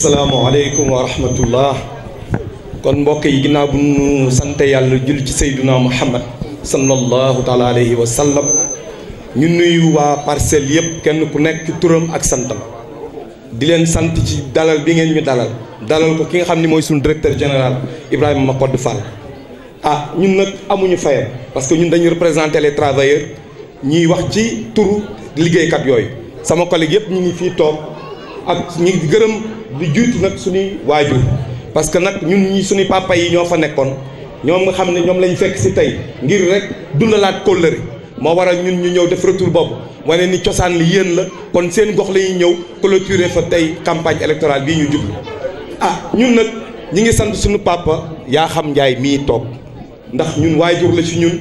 asalaamaaleykum wa rahmatullah. kon mbokk yi ginnaaw bu ñu sante yàlla jul ci sayduna muhammad sallallahu taala alayhi wa sallam ñu nuyu waa Parcelles yëpp kenn ku nekk turam ak santam di leen sant ci dalal bi ngeen ñu dalal ko ki nga xam ni mooy suñu directeur général Ibrahima Macodou Fall. ñun nag amuñu fayam parce que ñun dañuy représenter les travailleurs ñiy wax ci turu liggéeykat yooyu sama collègue yëpp ñu ngi fii toog ak ñi gërëm di juutu nag suñuy waajur parce que nag ñun ñi suñuy papa yi ñoo fa nekkoon ñoom nga xam ne ñoom lañ fekk si tey ngir rek dundalaat kóllëre moo waral ñun ñu ñëw def retour boobu wane ni cosaan li yéen la kon seen gox la ñuy ñëw clôturer fa tey campagne électorale bii ñu jublu. ñun nag ñi ngi sant suñu papa yaa xam Njaay mii toog ndax ñun waajur la si ñun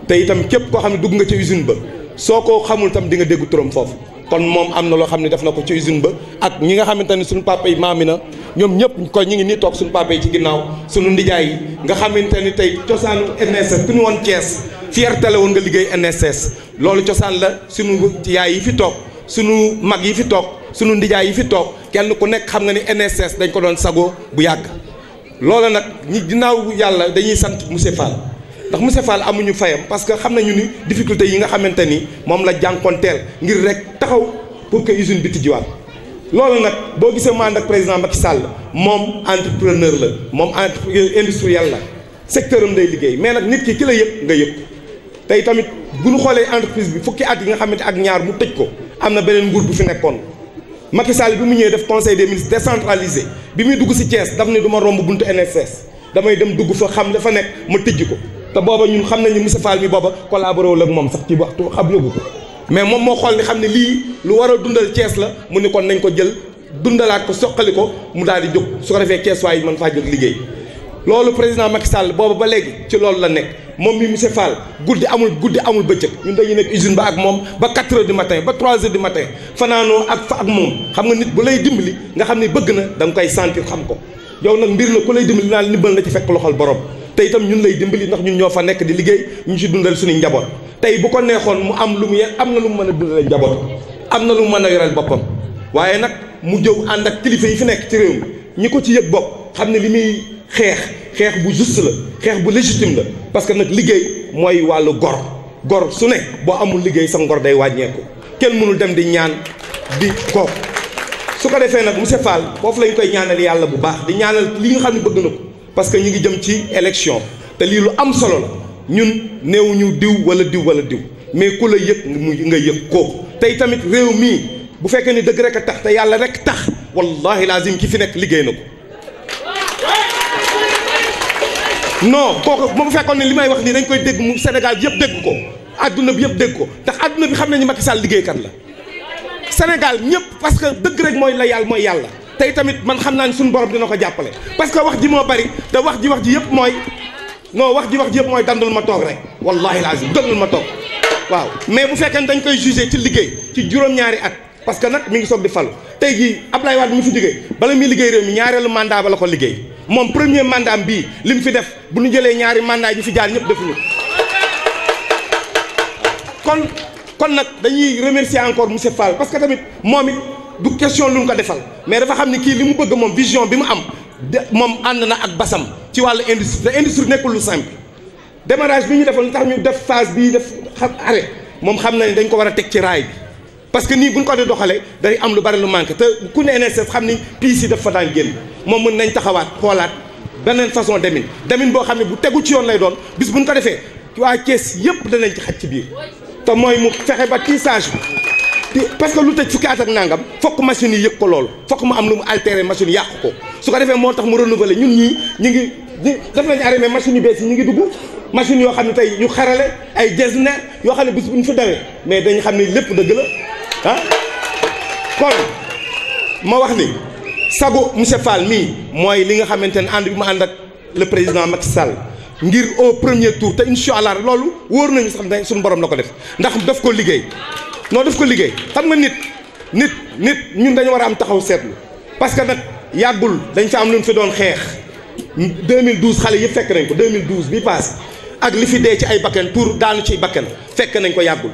te itam képp koo xam ne dugg nga ca usine ba soo ko xamul tam di nga dégg turam foofu. kon moom am na loo xam ne def na ko ci usine ba ak ñi nga xamante ne suñu papa yi maami na ñoom ñëpp kon ñi ngi nii toog suñu papa yi ci ginnaaw suñu ndijaay yi nga xamante ni tey cosaanu NSS ku ñu woon Thiès fierté la woon nga liggéey NSS loolu cosaan la suñu yaay yi fi toog suñu mag yi fi toog suñu ndijaay yi fi toog kenn ku nekk xam nga ni NSS dañ ko doon sago bu yàgg loola nag ñi ginnaaw yàlla dañuy sant monsieur Fall ndax monsieur Fall amuñu fayam parce que xam nañu ni difficulté yi nga xamante ni moom la jànkonteel ngir rek taxaw pour que usine bi tijjiwaat loolu nag boo gisee mu ànd ak président Macky Sall moom entrepreneur la moom industriel la secteur am day liggéey mais nag nit ki la yëg nga yëg tey tamit bu ñu xoolee entreprise bi fukki at yi nga xamante ak ñaar mu tëj ko am na beneen nguur bu fi nekkoon Macky Sall bi mu ñëwee def conseil des ministres décentralisé bi muy dugg si Thiès daf ne du ma romb buntu NSS damay dem dugg fa xam dafa nekk ma tëjji ko te booba ñun xam nañu monsieur Fall mi booba collaboré wul ak moom sax ci waxtu xam yóbbu ko mais moom moo xool ni xam ne lii lu war a dundal Thiès la mu ni kon nañ ko jël dundalaat ko soqali ko mu daal di jóg su ko defee Thiès waaye mën faa jóg liggéey loolu président Macky Sall booba ba léegi ci loolu la nekk moom mi monsieur Fall guddi amul bëccëg ñun dañuy nekk usine ba ak moom ba 4 heures du matin ba 3 heures du matin fanaanoo ak moom xam nga nit bu lay dimbali nga xam ne bëgg na da nga koy sentir xam ko yow nag mbir la ku lay dimbali naan ndimbal na ci fekk loxol borom te itam ñun lay dimbali ndax ñun ñoo fa nekk di liggéey ñu ci dundal suñu njaboot tey bu ko neexoon mu am lu mu am na lu mu mën a dundale njaboot am na lu mu mën a yoreel boppam waaye nag mu jëw ànd ak kilifa yi fi nekk ci réew mi ñi ko ci yëg bopp xam ne li muy xeex bu juste la xeex bu légitime la parce que nag liggéey mooy wàllu gor su ne boo amul liggéey sa ngor day wàññeeku kenn mënul dem di ñaan di ko su ko defee nag monsieur Fall foofu lañ koy ñaanal yàlla bu baax di ñaanal li nga xam ne bëgg na ko parce que ñu ngi jëm ci élection te lii lu am solo la ñun néewuñu diw wala diw mais ku la yëg nga yëg ko tey tamit réew mii bu fekkee ni dëgg rek a tax te yàlla rek tax wallahi lazim ki fi nekk liggéey na ko non kooku bu fekkoon ne li may wax nii dañ koy dégg mu Sénégal yëpp dégg ko adduna bi yëpp dégg ko ndax adduna bi xam nañu Macky Sall liggéeykat la Sénégal ñëpp parce que dëgg rek mooy yàlla tey tamit man xam naa ne suñu borom dina ko jàppale parce que wax ji moo bari te wax ji yëpp mooy wax ji yëpp mooy dandul ma toog rek wallahi lazim dandul ma toog waaw mais bu fekkee dañ koy jugé ci liggéey ci juróom-ñaari at parce que nag mi ngi soog di falu tey jii Abdoulaye Wade mi fi liggéey bala muy liggéey réew mi ñaareelu mandat ba la ko liggéey moom premier mandat bii li mu fi def bu ñu jëlee ñaari mandat yi fi jaar ñëpp defuñu kon nag dañuy remercier encore monsieur Fall parce que tamit moom it du question lu ñu ko defal mais dafa xam ne kii li mu bëgg moom vision bi mu am moom ànd na ak basam ci wàllu industrie te industrie nekkul lu simple démarrage bi ñu defal lu tax ñu def phase bii def arrêt moom xam na ne dañ ko war a teg ci raay bi parce que nii bu ñu ko di doxalee day am lu bari lu manqué te ku ne NSS xam ni piis yi daf fa daan génn moom mën nañ taxawaat xoolaat beneen façon demin boo xam ne bu tegu ci yoon lay doon bis bu ñu ko defee waa Thiès yëpp danañ ci xaj ci biir te mooy mu fexe ba tissage bi parce que lu tëj fukki at ak nangam fokk machine yi yëg ko loolu fokk mu am lu mu altéré machine yi yàqu ko su ko defee moo tax mu renouveler ñun ñii ñu ngi def nañu arrêté mais machine yu bees yi ñu ngi dugg machine yoo xam ne tey yu xarale ay jesner yoo xam ne bis bu ñu fi dawee mais dañu xam ne lépp dëgg la kon ma wax ni sago monsieur Fall mii mooy li nga xamante ne ànd bi mu ànd ak le président Macky Sall ngir au premier tour te incha allah loolu wóor nañu sax ne suñu borom la ko def ndax daf ko liggéey daf ko liggéey xam nga nit ñun dañu war a am taxaw seetlu parce que nag yàggul dañ fa am lu ñu fi doon xeex 2012 xale yëpp fekk nañ ko 2012 bi paase ak li fi dee ci ay bakken tour daanu ci bakken fekk nañ ko yàggul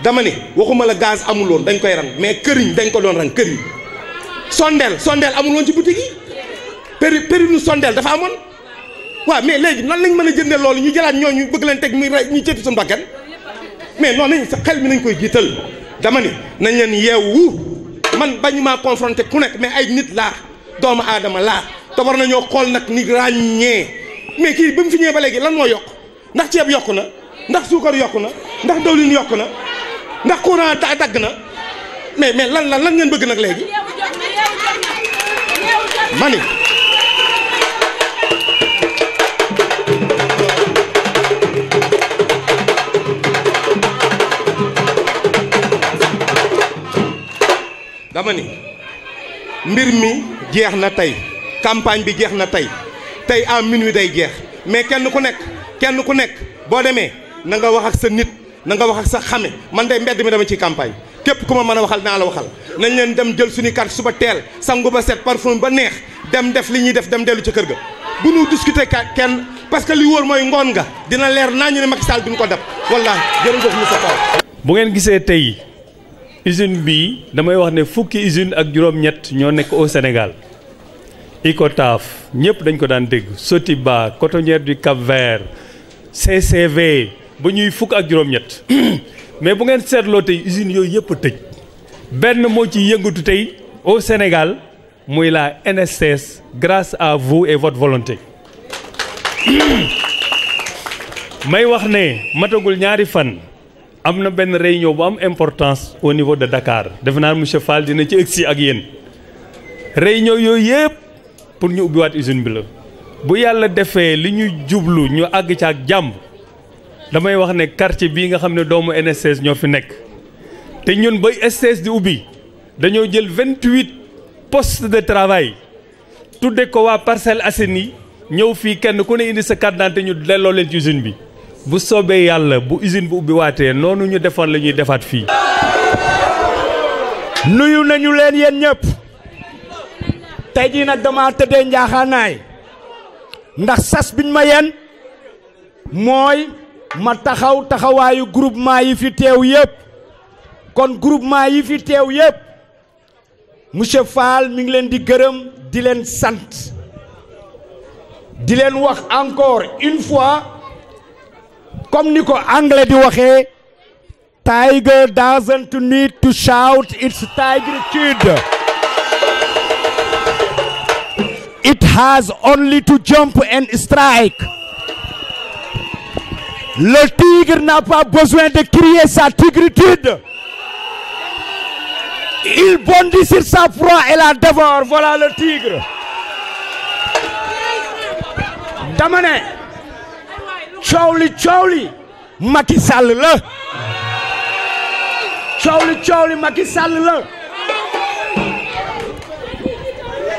dama ne waxuma la gaz amuloon dañ koy rang mais këriñ dañ ko doon rang këriñ sondeel amul woon ci boutique yi périnu sondeel dafa amoon waaw mais léegi nan lañ mën a jëndee loolu ñu jëlaat ñooñu bëgg leen teg muy rey ñu cëtu suñu bakkan mais non nañ sa xel mi nañ koy jiital dama ni nañ leen yeewu man bañu maa confronté ku nekk mais ay nit laa doomu aadama laa te war nañoo xool nag ni ràññee mais kii ba mu fi ñëwee ba léegi lan moo yokk ndax ceeb yokku na ndax suukar yokku na ndax dawlin yokku na ndax courant dagg na mais lan ngeen bëgg nag léegi mani dama ni mbir mi jeex na tey campagne bi jeex na tey à minuit day jeex mais kenn ku nekk boo demee na nga wax ak sa nit na nga wax ak sa xame man day mbedd mi dama ci campagne képp ku ma mën a waxal naa la waxal nañ leen dem jël suñu carte suba teel sangu ba set parfum ba neex dem def li ñuy def dem dellu ca kër ga bu ñu discuter kenn parce que li wóor mooy ngoon nga dina leer naa ñu ne Macky Sall duñ ko def wallaahi jërëjëf Moussa Fall. bu ngeen gisee tey usine bi damay wax ne fukki usine ak juróom-ñett ñoo nekk au Sénégal Icotaf ñëpp dañ ko daan dégg Sotiba Cotonnière du Cap-Vert CCV ba ñuy fukk ak juróom-ñett mais bu ngeen seetloo tey usines yooyu yëpp a tëj benn moo ci yëngatu tey au Sénégal muy la NSS grâce à vous et votre volonté may wax ne matagul ñaari fan am na benn réunion bu am importance au niveau de Dakar defe naa monsieur Fall dina ci egsi ak yéen réunion yooyu yëpp pour ñu ubbiwaat usine bi la bu yàlla defee li ñu jublu ñu àgg ci ak jàmm damay wax ne quartier bii nga xam ne doomu NSS ñoo fi nekk te ñun ba STS di ubbi dañoo jël 28 postes de travail tudde ko waa Parcelles Assainies ñëw fii kenn ku ne indi sa carte d'identité ñu delloo leen ci usine bi bu soobee yàlla bu usine bu ubbi waatee noonu ñu defoon la ñuy defaat fii. nuyu nañu leen yéen ñëpp tey jii nag dama tëddee njaaxaanaay ndax sas biñ ma yeen mooy ma taxawaayu groupement yi fi teew yëpp kon groupement yi fi teew yëpp monsieur Fall mi ngi leen di gërëm di leen sant di leen wax encore une fois comme ni ko anglais di waxee tiger doesn't need to shout its tigritude. It has only to jump and strike. Le tigre n'a pas besoin de crier sa tigritude. Il bondit sur sa proie et la dévore. Voilà le tigre. dama ne coow li Macky Sall la coow li Macky Sall la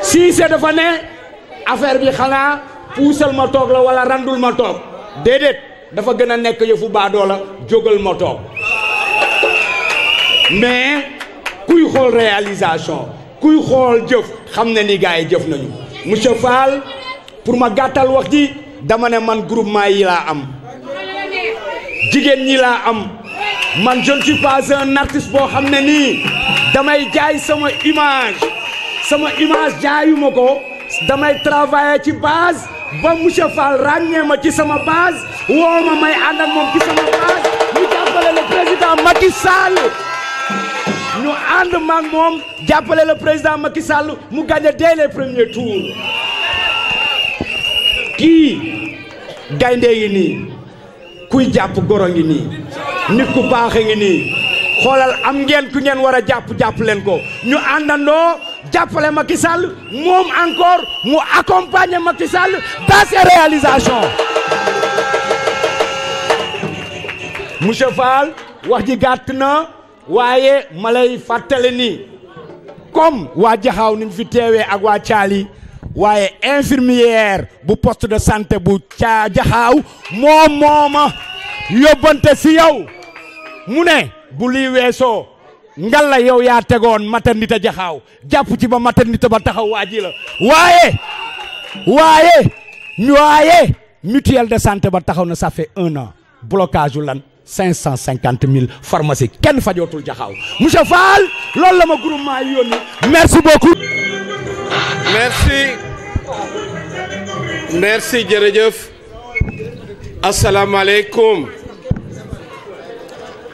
Cissé dafa ne affaire bi xanaa puusal ma toog la wala randul ma toog déedéet dafa gën a nekk yëfu baadoo la jógal ma toog mais kuy xool réalisation kuy xool jëf xam ne ni gars yi jëf nañu monsieur Fall pour ma gàttal wax ji dama ne man groupement yi laa am jigéen ñi laa am man je ne suis pas un artiste boo xam ne nii damay jaay sama image jaayuma ko damay travailler ci base ba monsieur Fall ràññee ma ci sama base woo ma may ànd ak moom ci sama base ñu jàppale le président Macky Sall ñu ànd ma ak moom jàppale le président Macky Sall mu gagné dès les premiers tours kii gaynde ngi nii kuy jàpp goro ngi nii nit ku baaxe ngi nii xoolal am ngeen ku ngeen war a jàpp leen ko ñu àndandoo jàppale Macky Sall moom encore mu accompagner Macky Sall dans ses réalisations. monsieur Fall wax ji gàtt na waaye ma lay fàttali ni comme waa Jaxaaw niñ fi teewee ak waa Caali waaye infirmière bu poste de santé bu Jaxaaw mooma yóbbante si yow mu ne bu lii weesoo ngalla yow yaa tegoon maternité Jaxaaw jàpp ci ba maternité ba taxaw waa ji la waaye mutuelle de santé ba taxaw na ça fait 1 an blocage lan 550 000 pharmacie kenn fajootul jaxaaw monsieur Fall loolu la ma groupement yi yónni merci beaucoup. merci jërëjëf. asalaamaaleykum.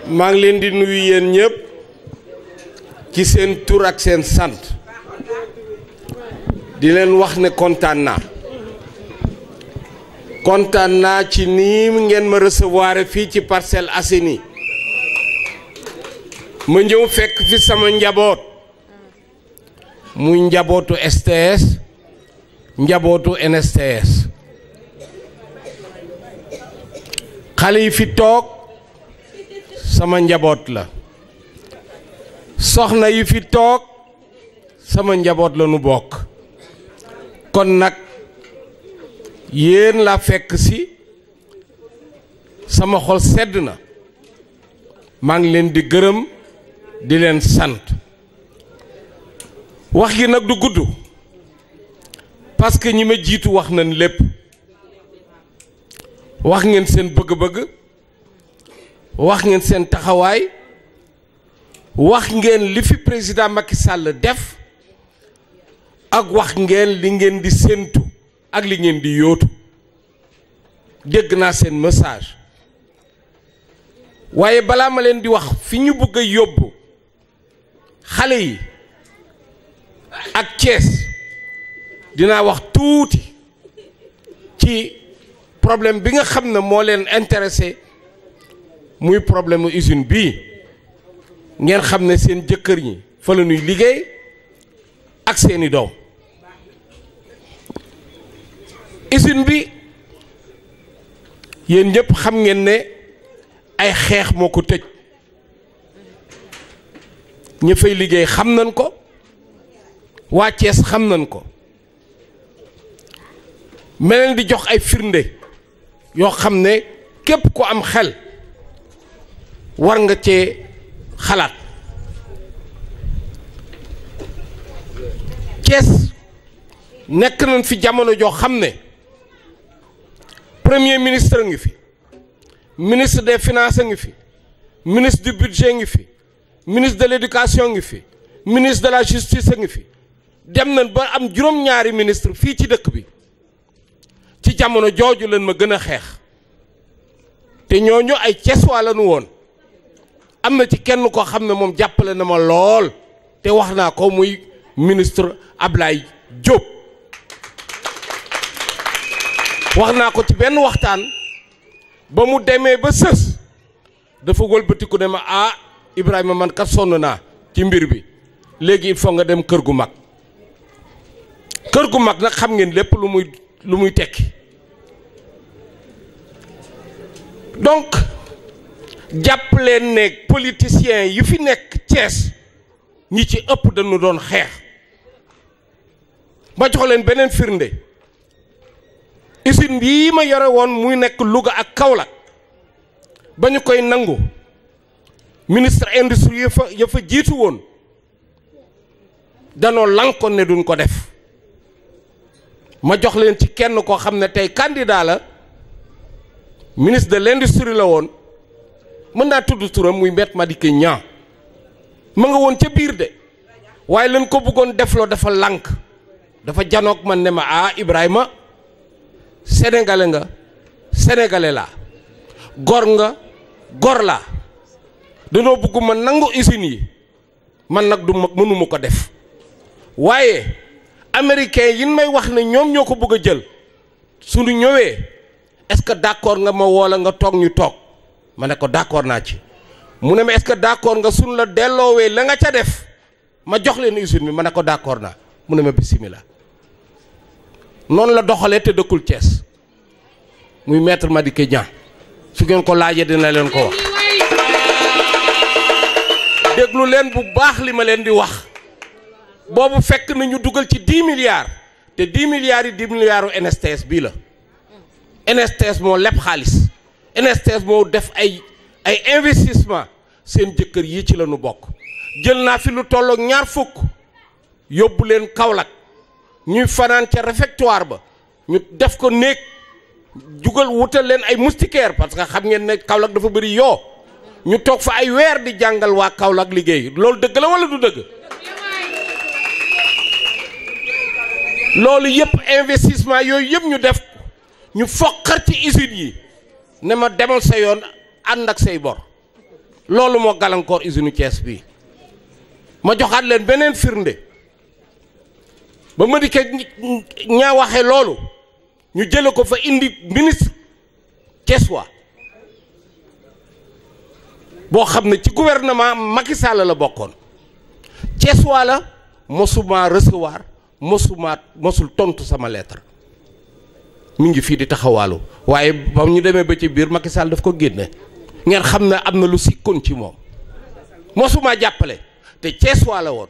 maa ngi leen di nuyu yéen ñëpp ci seen tur ak seen sant di leen wax ne kontaan naa ci nii ngeen ma recevoir fii ci Parcelles Assainies ma ñëw fekk fi sama njaboot muy njabootu STS njabootu NSTS xale yi fi toog sama njaboot la soxna yi fi toog sama njaboot la nu bokk kon nag yéen la fekk si sama xol sedd na maa ngi leen di gërëm di leen sant wax gi nag du gudd parce que ñi ma jiitu wax nañ lépp wax ngeen seen bëgg-bëgg wax ngeen seen taxawaay wax ngeen li fi président Macky Sall def ak wax ngeen li ngeen di séentu ak li ngeen di yóotu dégg naa seen message waaye balaa ma leen di wax fi ñu bëgg a yóbbu xale yi ak Thiès dinaa wax tuuti ci problème bi nga xam ne moo leen intéressé muy problème usine bii ngeen xam ne seen jëkkër ñi fa la ñuy liggéey ak seeni doom usine bi yéen ñëpp xam ngeen ne ay xeex moo ko tëj ñi fay liggéey xam nañ ko waa Thiès xam nañ ko meleen di jox ay firnde yoo xam ne képp ku am xel war nga cee xalaat Thiès nekk nañ fi jamono joo xam ne premier ministre ngi fi ministre des finances ngi fi ministre du budget ngi fi ministre de l'éducation ngi fi ministre de la justice ngi fi dem nañ ba am juróom-ñaari ministre fii ci dëkk bi ci jamono jooju leen ma gën a xeex te ñooñu ay Thiès waa la nu woon am na ci kenn koo xam ne moom jàppale na ma lool te wax naa ko muy ministre Ablaye Diop wax naa ko ci benn waxtaan ba mu demee ba sës dafa wëlbatiku ne ma ah Ibrahima man kat sonn naa ci mbir bi léegi il faut nga dem kër gu mag nag xam ngeen lépp lu muy tekki donc jàpp leen ne politiciens yi fi nekk Thiès ñi ci ëpp dañu doon xeex ma jox leen beneen firnde usine bii ma yore woon muy nekk Louga ak Kaolack ba ñu koy nangu ministre industrie ya fa jiitu woon danoo lankoon ne duñ ko def ma jox leen ci kenn koo xam ne tey candidat la ministre de l'industrie la woon mën naa tudd turam muy Maître Madické Niang ma nga woon ca biir de waaye leen ko bëggoon defloo dafa lànk dafa janoog man ne ma ah Ibrahima sénégalais nga sénégalais laa gor nga gor laa danoo bëgg ma nangu usines yi man nag du mënuma ko def waaye américain yi may wax ne ñoom ñoo ko bëgg a jël suñu ñëwee est-ce que d'accord nga ma woola nga toog ñu toog ma ne ko d'accord naa ci mu ne ma est-ce que d'accord nga suñu la delloowee la nga ca def ma jox leen usine bi ma ne ko d'accord naa mu ne ma bismillah noonu la doxalee te dëkkul Thiès muy Maître Madické Niang su ngeen ko laajee dina leen ko wax déglu leen bu baax li ma leen di wax boobu fekk na ñu dugal ci 10 milliards te 10 milliards yi 10 milliards u NSTS bii la NSTS moo leb xaalis NSTS moo def ay investissement seen jëkkër yi ci la ñu bokk jël naa fi lu tollook 20 yóbbu leen Kaolack ñuy fanaan ca réfectoire ba ñu def ko néeg jugal wutal leen ay moustiquaire parce que xam ngeen ne Kaolack dafa bëri yoo ñu toog fa ay weer di jàngal waa Kaolack liggéey loolu dëgg la wala du dëgg loolu yëpp investissement yooyu yëpp ñu def ñu foqar ci usines yi ne ma demal sa yoon ànd ak say bor loolu moo gàllankoor usine Thiès bi ma joxaat leen beneen firnde ba ma dikkee ñaa waxee loolu ñu jële ko fa indi ministre thiessois boo xam ne ci gouvernement Macky Sall la bokkoon thiessois la mosuma recevoir mosul tontu sama lettre mi ngi fii di taxawaalu waaye ba ñu demee ba ci biir Macky Sall daf ko génne ngeen xam ne am na lu sikkoon ci moom mosuma jàppale te thiessois la woon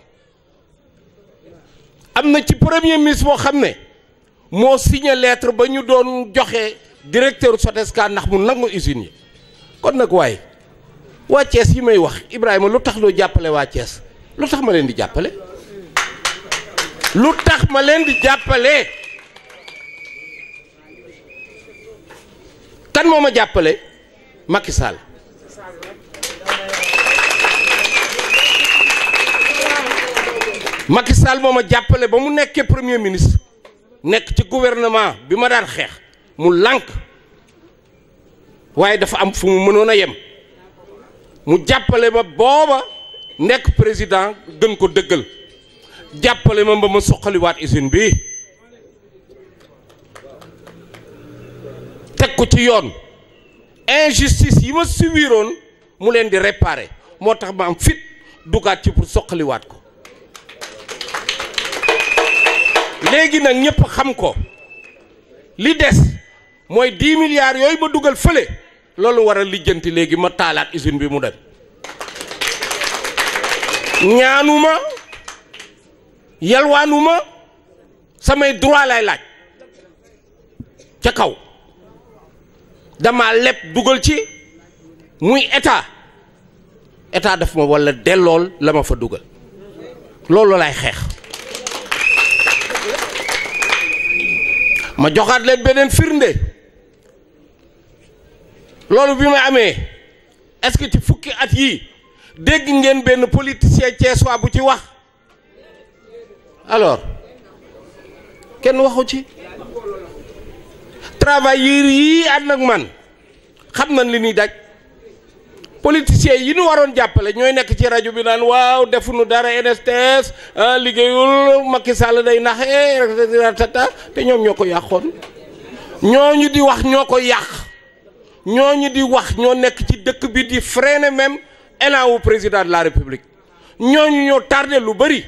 am na ci premier ministre boo xam ne moo signé lettre ba ñu doon joxe directeur Sotesca ndax mu nangu usine yi kon nag waaye waa Thiès yi may wax Ibrahima lu tax doo jàppale waa Thiès lu tax ma leen di jàppale lu tax ma leen di jàppale kan moo ma jàppale Macky Sall Macky Sall moo ma jàppale ba mu nekkee premier ministre nekk ci gouvernement bi ma daan xeex mu lànk waaye dafa am fu mu mënoon a yem mu jàppale ma booba nekk président gën ko dëggal jàppale ma ba ma soqaliwaat usine bi teg ko ci yoon injustice yi ma subiroon mu leen di réparer moo tax ma am fit dugaat ci pour soqaliwaat ko léegi nag ñëpp xam ko li des mooy 10 milliards yooyu ma dugal fële loolu war a lijjanti léegi ma taalaat usine bi mu dem ñaanuma yalwaanuma samay droit lay laaj ca kaw dama leb dugal ci muy état daf ma walla dellool la ma fa dugal loolu lay xeex ma joxaat leen beneen firnde loolu bi ma amee est-ce que ci fukki at yii dégg ngeen benn politicien thiessois bu ci wax alors kenn waxu ci travailleurs yii ànd ak man xam nañ li ñuy daj politiciens yi ñu waroon jàppale ñooy nekk ci rajo bi naan waaw defuñu dara NSTS liggéeyul Macky Sall day naxe te ñoom ñoo ko yàqoon ñooñu di wax ñoo ko yàq ñooñu di wax ñoo nekk ci dëkk bi di freiner même élan wu président de la République ñooñu ñoo tardé lu bëri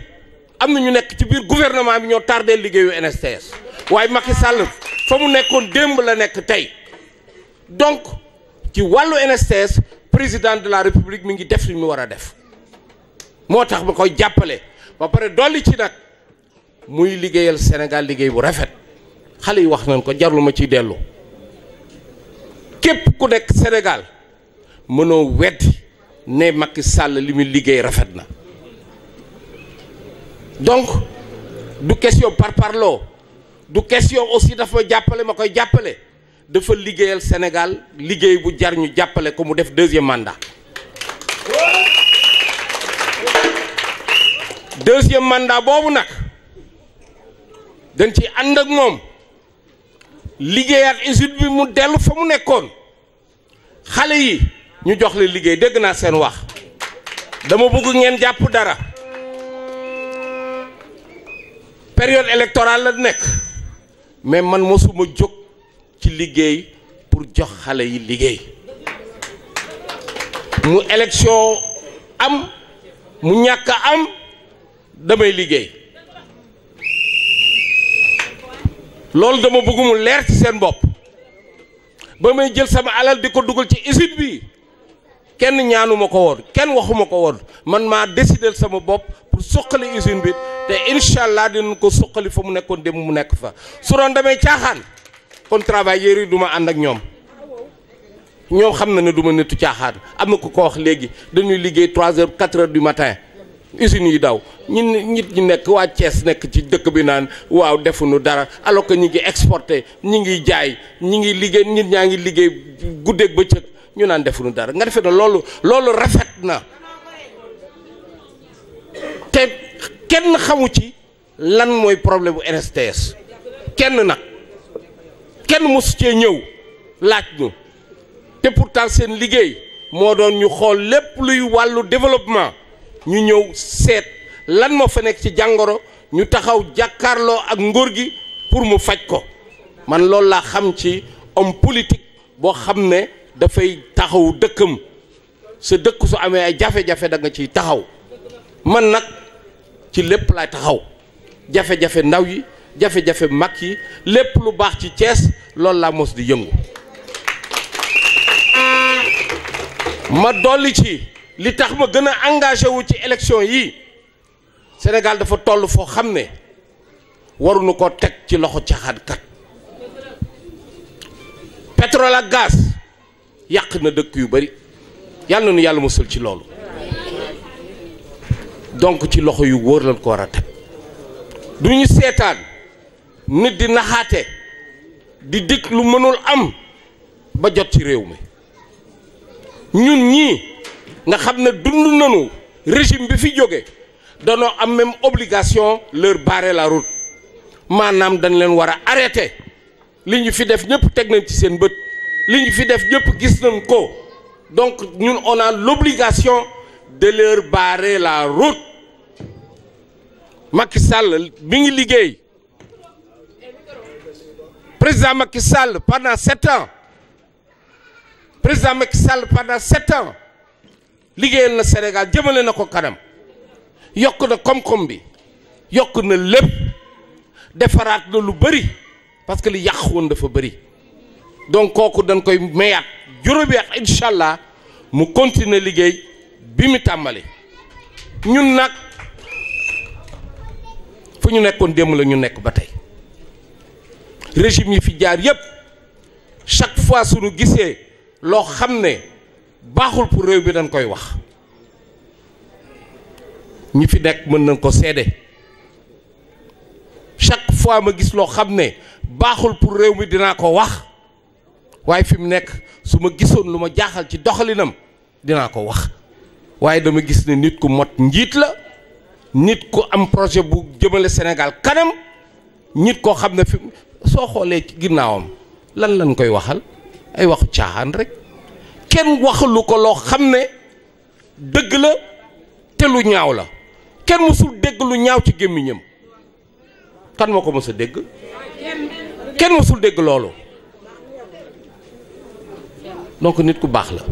am na ñu nekk ci biir gouvernement bi ñoo tardé liggéeyu NSTS waaye Macky Sall fa mu nekkoon démb la nekk tey donc ci wàllu NSTS président de la République mi ngi def li mu war a def moo tax ma koy jàppale ba pare dolli ci nag muy liggéeyal Sénégal liggéey bu rafet xale yi wax nañ ko jarul ma ciy dellu képp ku nekk Sénégal mënoo weddi ne Macky Sall li muy liggéey rafet na donc du question parparloo du question aussi dafa jàppale ma koy jàppale dafa liggéeyal Sénégal liggéey bu jar ñu jàppale ko mu def deuxième mandat boobu nag dañ ci ànd ak moom liggéeyaat usine bi mu dellu fa mu nekkoon xale yi ñu jox leen liggéey dégg naa seen wax dama bëgg ngeen jàpp dara période électorale la nekk mais man mosuma jóg ci liggéey pour jox xale yi liggéey mu élection am mu ñàkk am damay liggéey loolu dama bëgg mu leer ci seen bopp ba may jël sama alal di ko dugal ci usine bi kenn ñaanuma ko woon kenn waxuma ko woon man maa décider sama bopp pour suqali usine bi te incha allah dinañ ko suqali fa mu nekkoon dem mu nekk fa su doon damay caaxaan kon travailleurs yi du ma ànd ak ñoom xam na ne du ma nitu caaxaan am na ko wax léegi dañuy liggéey 3 heures 4 heures du matin usines yi daw nit ñi nekk waa Thiès nekk ci dëkk bi naan waaw defuñu dara alors que ñi ngi exporté ñi ngi jaay ñi ngi liggéey nit ñaa ngi liggéey guddeeg bëccëg ñu naan defuñu dara nga defee ne loolu rafet na te kenn xamu ci lan mooy problème bu NSTS kenn mosu cee ñëw laaj ñu te pourtant seen liggéey moo doon ñu xool lépp luy wàllu développement ñu ñëw seet lan moo fa nekk ci jàngoro ñu taxaw jàkkaarloo ak nguur gi pour mu faj ko man loolu laa xam ci homme politique boo xam ne dafay taxaw dëkkam sa dëkk su amee ay jafe-jafe da nga ciy taxaw man nag ci lépp laay taxaw jafe-jafe ndaw yi jafe-jafe mag yi lépp lu baax ci Thiès loolu laa mos di yëngu ma dolli ci li tax ma gën a engagé wu ci élection yi Sénégal dafa toll foo xam ne waruñu ko teg ci loxo caaxaankat pétrole ak gaz yàq na dëkk yu bari yàlla na nu yàlla musal ci loolu donc ci loxo yu wóor lañ ko war a teg du ñu seetaan nit di naxaate di dikk lu mënul am ba jot ci réew mi ñun ñii nga xam ne dund nañu régime bi fi jóge danoo am même obligation leur barrer la route maanaam dañ leen war a arrêter li ñu fi def ñëpp teg nañ ci seen bët li ñu fi def ñëpp gis nañ ko donc ñun on a l'obligation de leur barrer la route Macky Sall mi ngi liggéey président Macky Sall pendant 7 ans président Macky Sall pendant 7 ans liggéeyal na Sénégal jëmale na ko kanam yokk na koom-koom bi yokk na lépp defaraat na lu bëri parce que li yàq woon dafa bëri donc kooku dañ koy mayaat juróomi at incha allah mu continuer liggéey bi mu tàmbali ñun nag fu ñu nekkoon démb la ñu nekk ba tey régime yi fi jaar yépp chaque fois suñu gisee loo xam ne baaxul pour réew bi dañ koy wax ñi fi nekk mën nañ ko seede chaque fois ma gis loo xam ne baaxul pour réew mi dinaa ko wax waaye fi mu nekk su ma gisoon lu ma jaaxal ci doxalinam dinaa ko wax waaye dama gis ne nit ku mot njiit la nit ku am projet bu jëmale Sénégal kanam nit koo xam ne fi soo xoolee ci ginnaawam lan lañ koy waxal ay waxu caaxaan rek kenn waxalu ko loo xam ne dëgg la te lu ñaaw la kenn mësul dégg lu ñaaw ci gémmiñam kan moo ko mës a dégg kenn mësul dégg loolu donc nit ku baax la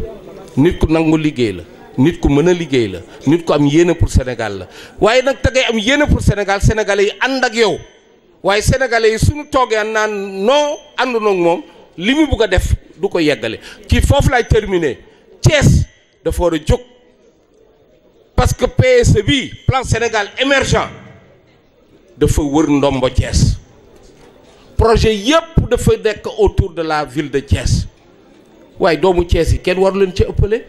nit ku nangu liggéey la nit ku mën a liggéey la nit ku am yéene pour Sénégal la waaye nag te ngay am yéene pour Sénégal sénégalais yi ànd ak yow waaye sénégalais yi suñu toogee naan non ànduñu ak moom li mu bugg a def du ko yeggale ci foofu laay terminer Thiès dafa war a jóg parce que PSE bi plan Sénégal émergent dafa wër ndombo Thiès projet yépp dafa nekk autour de la ville de Thiès waaye doomu Thiès yi kenn waru leen ci ëppale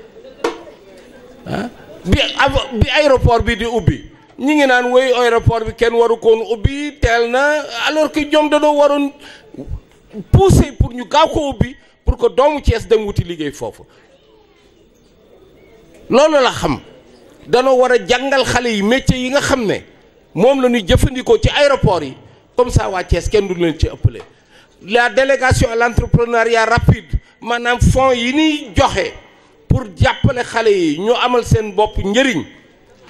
ah bi aéroport bi di ubbi ñi ngi naan woy aéroport bi kenn waru koon ubbi teel na alors que ñoom dañoo waroon pousser pour ñu gaaw ko ubbi pour que doomu Thiès dem wuti liggéey foofu loolu la xam danoo war a jàngal xale yi métier yi nga xam ne moom la ñuy jëfandikoo ci aéroport yi comme ça waa Thiès kenn du leen ci ëppale la délégation à l'entrepreneuriat rapide maanaam fonds yi ñuy joxe pour jàppale xale yi ñu amal seen bopp njëriñ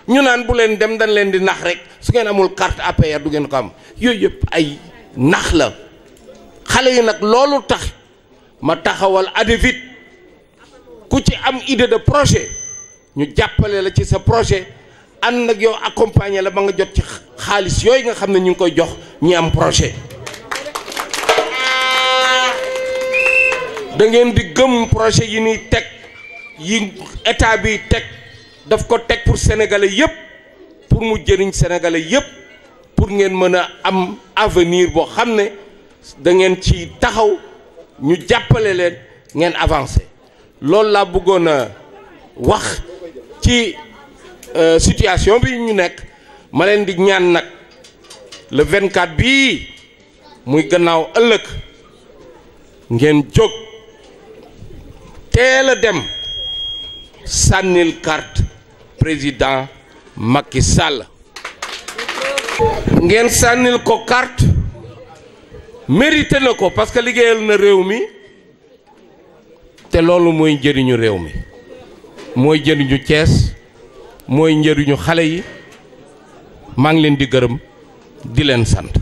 ñu naan bu leen dem dañ leen di nax rek su ngeen amul carte APR du ngeen ko am yooyu yëpp ay nax la xale yi nag loolu tax ma taxawal ADVIT ku ci am idée de projet ñu jàppale la ci sa projet ànd ak yow accompagner la ba nga jot ci xaalis yooyu nga xam ne ñu ngi koy jox ñi am projet da ngeen di gëm projet yi ñuy teg yi état bi teg daf ko teg pour sénégalais yépp pour mu jëriñ sénégalais yépp pour ngeen mën a am avenir boo xam ne da ngeen ci taxaw ñu jàppale leen ngeen avancé loolu laa bëggoon a wax ci situation bi ñu nekk ma leen di ñaan nag le 24 bii muy gannaaw ëllëg ngeen jóg teel a dem sànnil carte président Macky Sall ngeen sànnil ko carte mérité na ko parce que liggéeyal na réew mi te loolu mooy njëriñu réew mi mooy njëriñu Thiès mooy njëriñu xale yi maa ngi leen di gërëm di leen sant